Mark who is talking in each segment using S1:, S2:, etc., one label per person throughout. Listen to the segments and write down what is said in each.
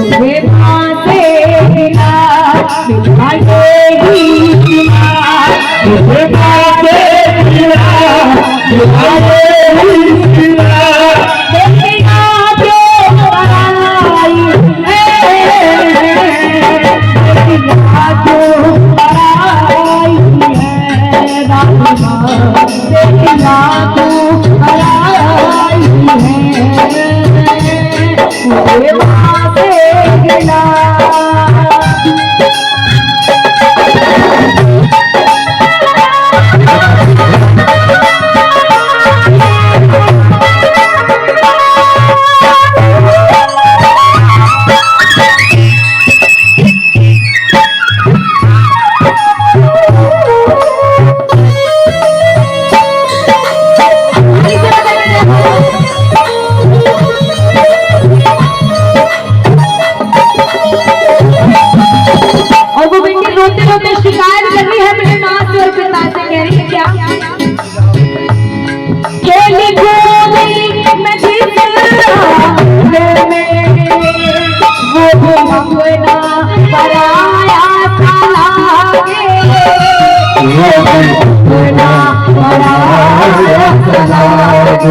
S1: मुझे माँ से मिला मिलाएगी मुझे माँ से मिला मिलाएगी देखना जो आई है देखना जो आई है रामा देखना तू आई है मुझे वहाँ से गिला शिकायत करनी है मेरे माँ से और पिता से। कह रही है क्या खेली कूदी मैं जीत वो अपना पराया लागे वो अपना पराया लागे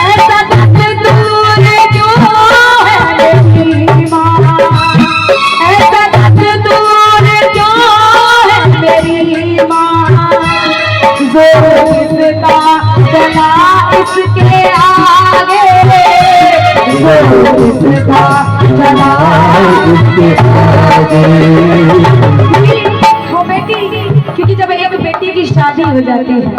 S1: ऐसा दूर क्यों है मेरी माँ ऐसा इसका चला इसके आगे इसका चला इसके आगे। वो बेटी क्योंकि जब एक बेटी की शादी हो जाती है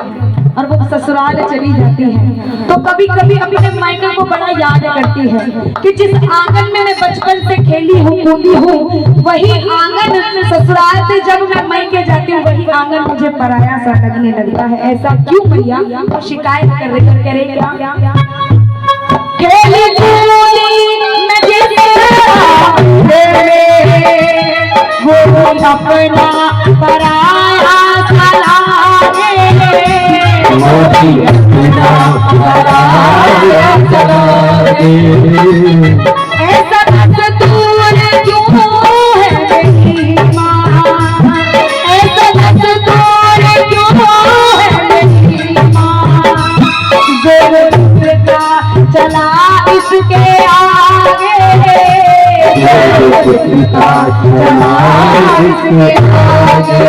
S1: और वो ससुराल चली जाती है तो कभी कभी अपने मायके को बड़ा याद करती है कि जिस आंगन में मैं बचपन से खेली हूँ कूदी हूँ वही आंगन ससुराल से जब मैं मायके जाती हूँ वही आंगन मुझे पराया सा लगने लगता है। ऐसा क्यों भैया? तो शिकायत कर रहे क्या खेली कूदी मैं वो अपना पराया सा लागे ऐसा दूर क्यों है मेरी माँ ऐसा दूर क्यों है मेरी माँ का चला इसके आगे चला इसके आगे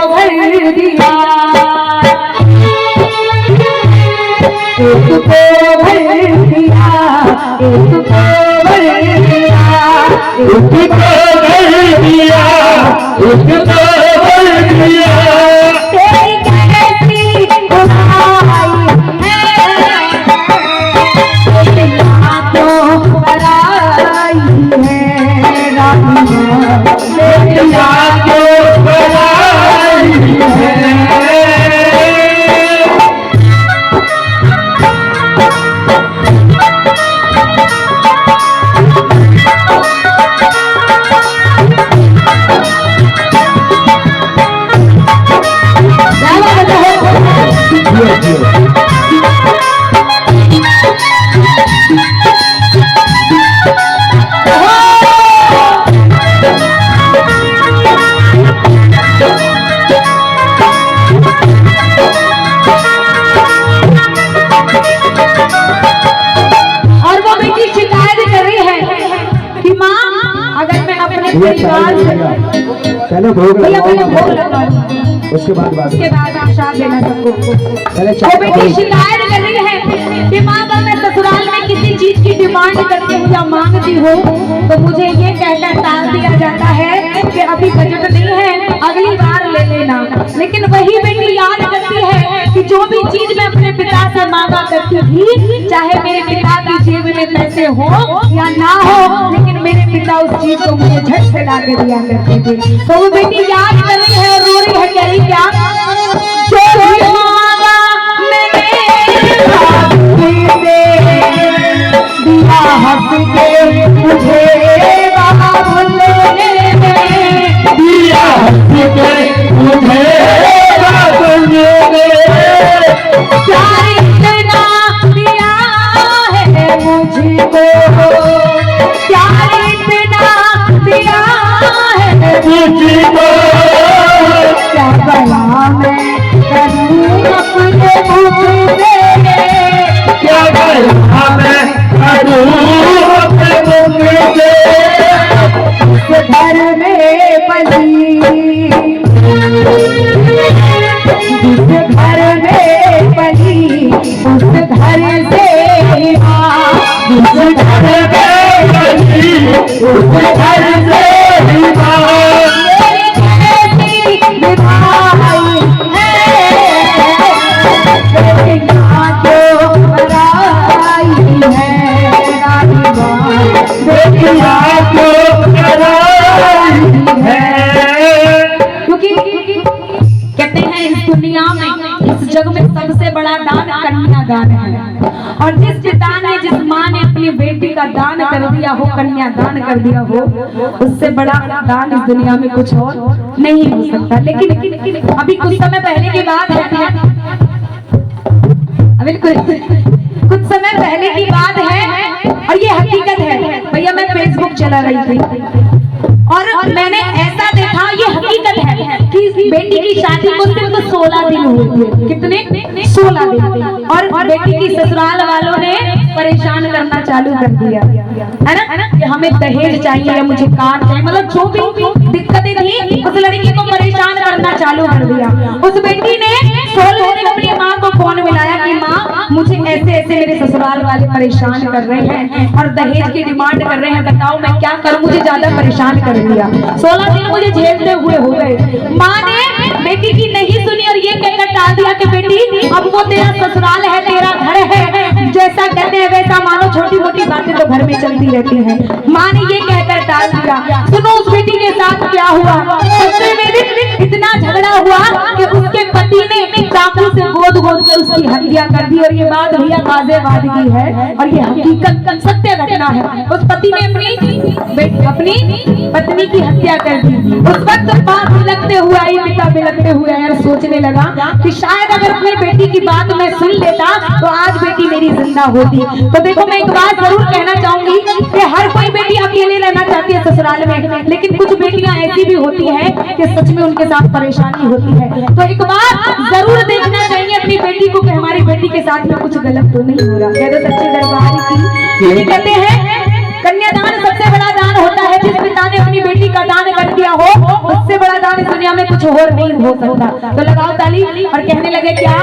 S1: भर दिया एक को भर दिया एक को भर दिया एक को भर दिया एक को भर दिया तेरी कैसी खुदाई है तेरी आंखों बड़ाई है रामा तेरी आंखों बड़ाई है।
S2: पहले भोग उसके बाद
S1: आशीर्वाद देना सबको। बेटी शिकायत कर रही है कि माँ अगर मैं ससुराल में किसी चीज की डिमांड करती हूँ या मांगती हूँ तो मुझे ये कहकर टाल दिया जाता है कि अभी बजट नहीं है अगली बार ले लेना। लेकिन वही बेटी याद करती है कि जो भी चीज मैं अपने पिता से मांगा करती थी चाहे मेरे पिता की जेब में पैसे हो या ना हो लेकिन मेरे पिता उस चीज को मुझे झट से ला के दिया करते थे। तो वो बेटी याद कर रही है और रो रही है कह रही क्या जो भी मांगा मैंने दिया हंस के मुझे बाबुल्ले ने दिया हंस के मुझे बाबुल्ले ने प्यार इतना दिया है मुझे मुझको प्यार इतना दिया है
S2: मुझको
S1: क्या गला मैं करूं अपने मुख से
S2: क्या गला मैं करूं अपने मुख से
S1: उस घर में पली जिस घर में पली उस घर से ही माँ जिस घर में पली
S2: उस घर से ही माँ
S1: मेरी कैसी विदाई है बेटियाँ जो मराई है रानी माँ
S2: बेटियाँ को कराई है।
S1: क्योंकि कहते हैं इस दुनिया में इस जग में सबसे बड़ा दान कन्यादान है और जिस पिता ने जिस माँ ने अपनी बेटी का दान कर दिया हो कन्यादान कर दिया हो उससे बड़ा दान इस दुनिया में कुछ और नहीं हो सकता। लेकिन अभी कुछ समय पहले की बात है अभी कुछ समय पहले की बात है और ये हकीकत है भैया। मैं फेसबुक चला रही थी और मैंने ऐसा देखा ये हकीकत है कि बेटी की शादी को सिर्फ 16 दिन हुए थे। कितने 16 दिन और बेटी की ससुराल वालों ने परेशान करना चालू कर दिया है ना कि हमें दहेज चाहिए या मुझे कार चाहिए, मतलब जो भी दिक्कतें थी उस लड़की को परेशान करना चालू कर दिया। उस बेटी ने 16 दिन अपनी माँ को फोन मिलाया कि माँ मुझे ऐसे ऐसे मेरे ससुराल वाले परेशान कर रहे हैं और दहेज की डिमांड कर रहे हैं, बताओ मैं क्या करूं, मुझे ज्यादा परेशान कर दिया। 16 दिन मुझे झेलते हुए हो गए। माँ ने बेटी की नहीं सुनी और ये कहकर टाल दिया कि बेटी अब वो तेरा ससुराल है, तेरा घर है, जैसा कहते हैं वैसा मानो, छोटी मोटी बातें तो घर में चलती रहती हैं। माँ ने ये कहकर टाल दिया। सुनो उस बेटी के साथ क्या हुआ। सच्चे में इतना झगड़ा हुआ कि उसके पति ने चाकू से गोद कर उसकी हत्या कर दी। और ये बात भैया गाजियाबाद की है और ये हकीकत सत्य घटना है। उस पति ने अपनी पत्नी की हत्या कर दी। उस वक्त माँ बिलखते हुए आई, पिता बिलखते हुए आए और सोचने लगा कि शायद अगर अपनी बेटी की बात मैं सुन लेता तो आज बेटी मेरी जिंदा होती। तो देखो मैं एक बात जरूर कहना चाहूंगी कि हर कोई बेटी अकेले रहना चाहती है ससुराल में, लेकिन कुछ बेटियां ऐसी भी होती है कि सच में उनके साथ परेशानी होती है। तो एक बार जरूर देखना चाहिए अपनी बेटी को कि हमारी बेटी के साथ में कुछ गलत तो नहीं हो रहा। कहते सच्चे दरबार की कहते हैं कन्यादान सबसे बड़ा दान होता है। जिस पिता ने अपनी बेटी का दान कर दिया हो उससे बड़ा दान इस दुनिया में कुछ और नहीं हो सकता। तो लगाओ ताली और कहने लगे क्या,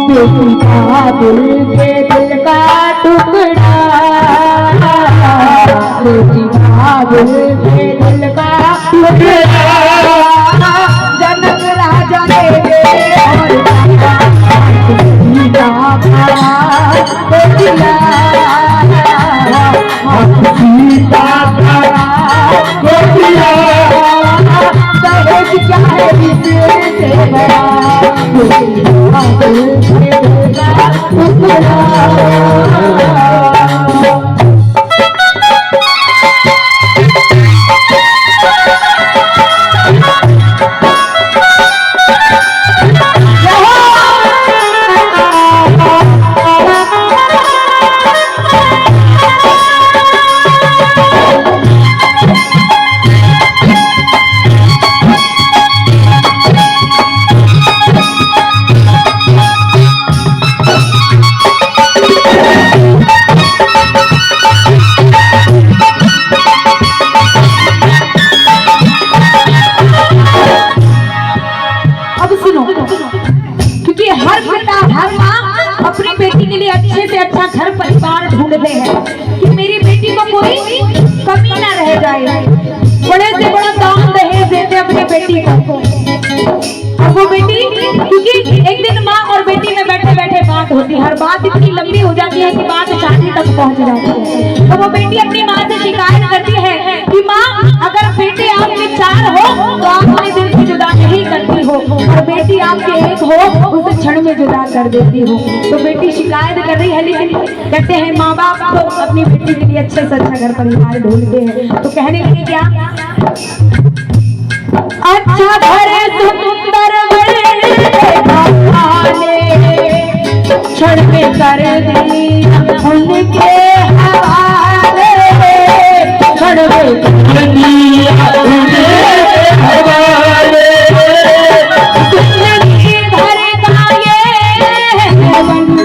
S1: बेटी का दिल के दिल का टुकड़ा, बेटी का दिल के दिल का टुकड़ा, जनक राजा दे दे और सीता दहेज क्या है इससे बड़ा, घर परिवार ढूंढते हैं कि मेरी बेटी को कोई कमी ना रह जाए। बड़े से बड़ा दान दहेज देते अपनी बेटी को। अब वो बेटी, क्योंकि एक दिन माँ और बेटी में बैठे बैठे बात होती है, हर बात इतनी लंबी हो जाती है कि बात शादी तक पहुँच जाती है। तो वो बेटी अपनी माँ से शिकायत करती है कि माँ, अगर बेटे आपके 4 हो तो आप अपने दिल से जुदा नहीं करती हो, और बेटी आपके 1 हो उसे क्षण में जुदा कर देती हो। तो बेटी शिकायत कर रही है, लेकिन कहते हैं माँ बाप तो अपनी बेटी के लिए अच्छे से अच्छा घर परिवार ढूंढते हैं। तो कहने लगे क्या, अच्छा घर सुंदर क्षण में कर दिया उनके हवाले, क्षण में
S2: कर दिया उन्हें हवाले।
S1: जिंदगी भर का ये बंधन,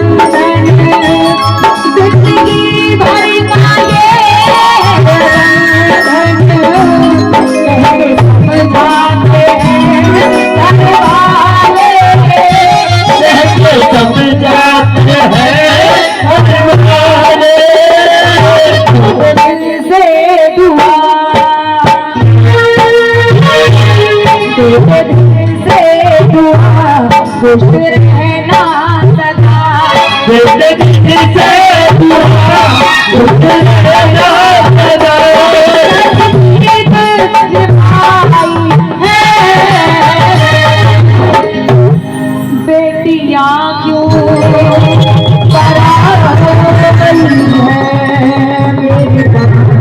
S1: जिंदगी भर का ये बंधन, कहते समझाते हैं घरवाले,
S2: कहते समझाते हैं घरवाले।
S1: दिल से दुआ, दिल से दुआ, खुश रहना सदा,
S2: जिंदगी से